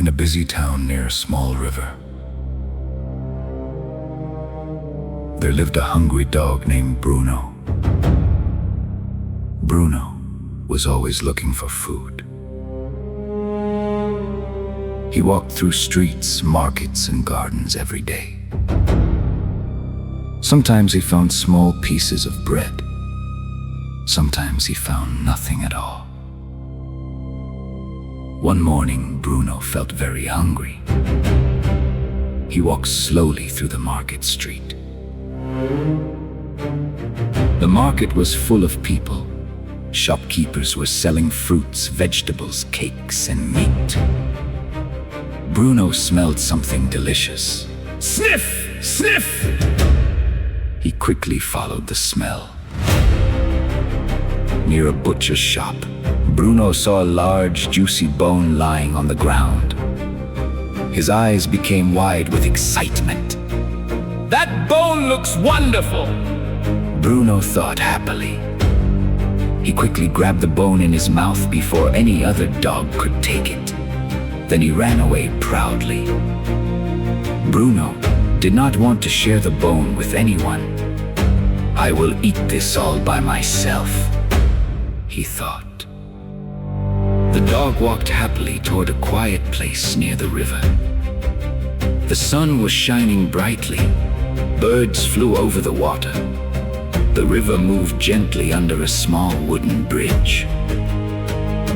in a busy town near a small river. There lived a hungry dog named Bruno. Bruno was always looking for food. He walked through streets, markets, and gardens every day. Sometimes he found small pieces of bread. Sometimes he found nothing at all. One morning, Bruno felt very hungry. He walked slowly through the market street. The market was full of people. Shopkeepers were selling fruits, vegetables, cakes, and meat. Bruno smelled something delicious. Sniff! Sniff! He quickly followed the smell. Near a butcher's shop, Bruno saw a large, juicy bone lying on the ground. His eyes became wide with excitement. "That bone looks wonderful!" Bruno thought happily. He quickly grabbed the bone in his mouth before any other dog could take it. Then he ran away proudly. Bruno did not want to share the bone with anyone. "I will eat this all by myself," he thought. The dog walked happily toward a quiet place near the river. The sun was shining brightly. Birds flew over the water. The river moved gently under a small wooden bridge.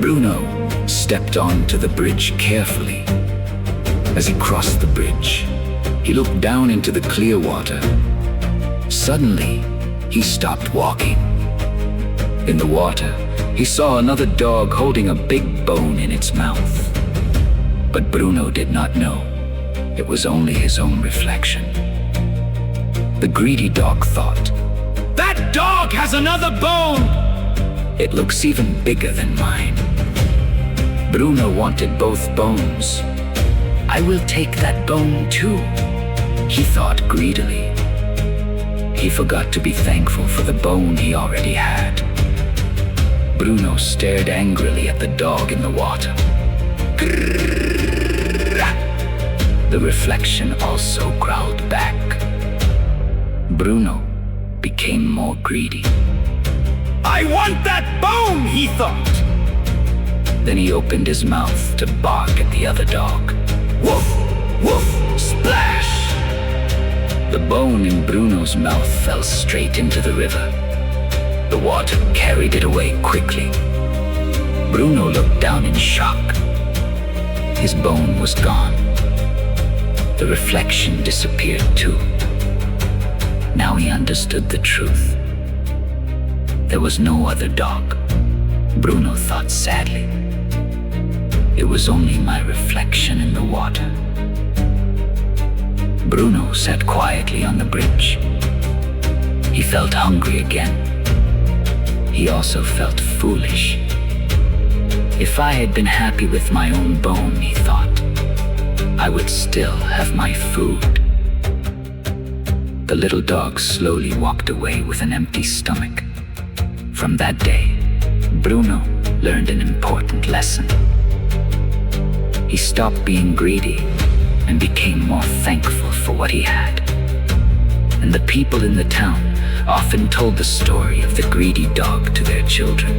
Bruno stepped onto the bridge carefully. As he crossed the bridge, he looked down into the clear water. Suddenly, he stopped walking. In the water, he saw another dog holding a big bone in its mouth. But Bruno did not know it was only his own reflection. The greedy dog thought, "That dog has another bone! It looks even bigger than mine." Bruno wanted both bones. "I will take that bone too," he thought greedily. He forgot to be thankful for the bone he already had. Bruno stared angrily at the dog in the water. The reflection also growled back. Bruno became more greedy. "I want that bone!" he thought. Then he opened his mouth to bark at the other dog. Woof! Woof! Splash! The bone in Bruno's mouth fell straight into the river. The water carried it away quickly. Bruno looked down in shock. His bone was gone. The reflection disappeared too. Now he understood the truth. There was no other dog. Bruno thought sadly. It was only my reflection in the water. Bruno sat quietly on the bridge. He felt hungry again. He also felt foolish. If I had been happy with my own bone, he thought, I would still have my food. The little dog slowly walked away with an empty stomach. From that day, Bruno learned an important lesson. He stopped being greedy and became more thankful for what he had. And the people in the town often told the story of the greedy dog to their children.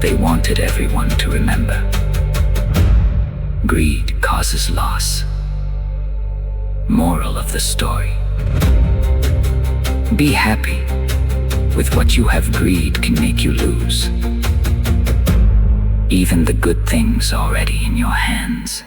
They wanted everyone to remember. Greed causes loss. Moral of the story: be happy. With what you have, greed can make you lose even the good things already in your hands.